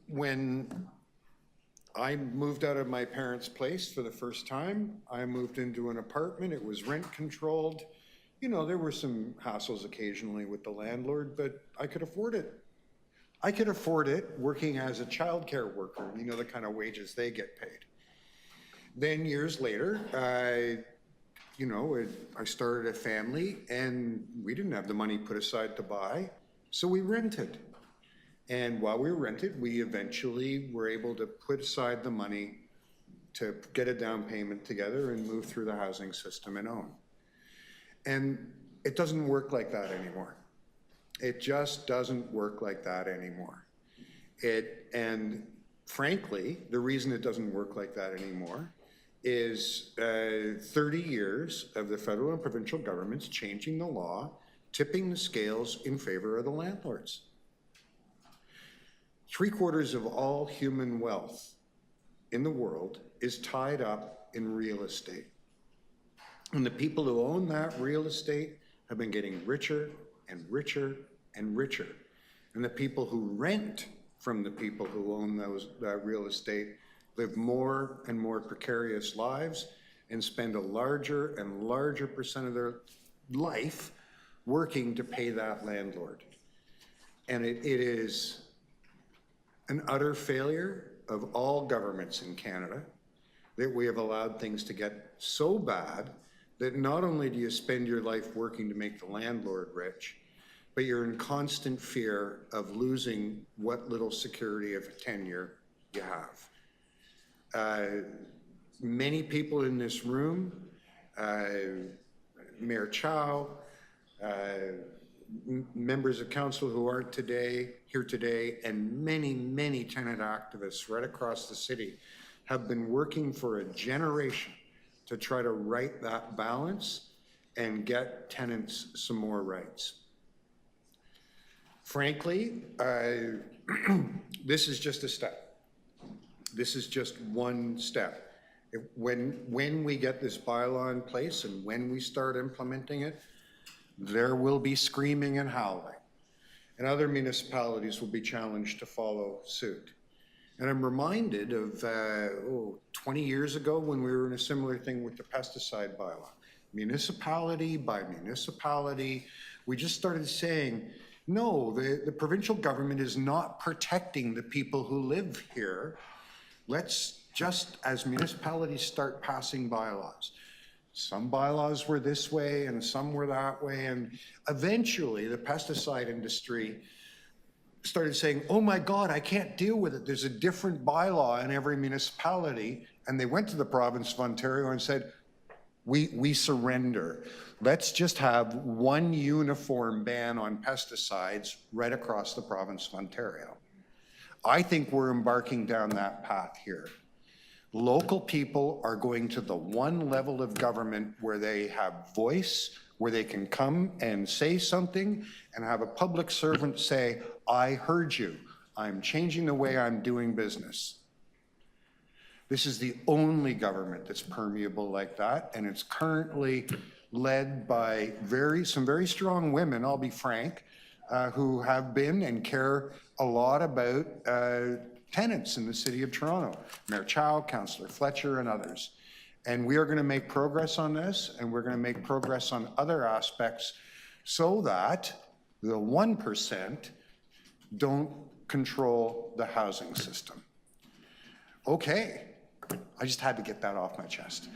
When I moved out of my parents' place for the first time, I moved into an apartment. It was rent controlled. You know, there were some hassles occasionally with the landlord, but I could afford it. I could afford it working as a childcare worker, you know, the kind of wages they get paid. Then years later, I started a family and we didn't have the money put aside to buy, so we rented. And while we rented, we eventually were able to put aside the money to get a down payment together and move through the housing system and own. And it doesn't work like that anymore. It just doesn't work like that anymore. And frankly, the reason it doesn't work like that anymore is 30 years of the federal and provincial governments changing the law, tipping the scales in favor of the landlords. 3/4 of all human wealth in the world is tied up in real estate. And the people who own that real estate have been getting richer and richer and richer. And the people who rent from the people who own that real estate live more and more precarious lives and spend a larger and larger percent of their life working to pay that landlord. And it is an utter failure of all governments in Canada that we have allowed things to get so bad that not only do you spend your life working to make the landlord rich, but you're in constant fear of losing what little security of tenure you have. Many people in this room, Mayor Chow, members of council who aren't here today, and many, many tenant activists right across the city have been working for a generation to try to right that balance and get tenants some more rights. Frankly, this is just a step. This is just one step. When we get this bylaw in place and when we start implementing it, there will be screaming and howling, and other municipalities will be challenged to follow suit. And I'm reminded of 20 years ago when we were in a similar thing with the pesticide bylaw. Municipality by municipality, we just started saying, no, the provincial government is not protecting the people who live here. Let's just, as municipalities start passing bylaws. Some bylaws were this way and some were that way, and eventually the pesticide industry started saying, oh my God, I can't deal with it. There's a different bylaw in every municipality. And they went to the province of Ontario and said, we surrender. Let's just have one uniform ban on pesticides right across the province of Ontario. I think we're embarking down that path here. Local people are going to the one level of government where they have voice, where they can come and say something and have a public servant say, I heard you. I'm changing the way I'm doing business. This is the only government that's permeable like that, and it's currently led by some very strong women, I'll be frank, who have been and care a lot about tenants in the city of Toronto. Mayor Chow, Councillor Fletcher, and others. And we are going to make progress on this, and we're going to make progress on other aspects so that the 1% don't control the housing system. Okay, I just had to get that off my chest.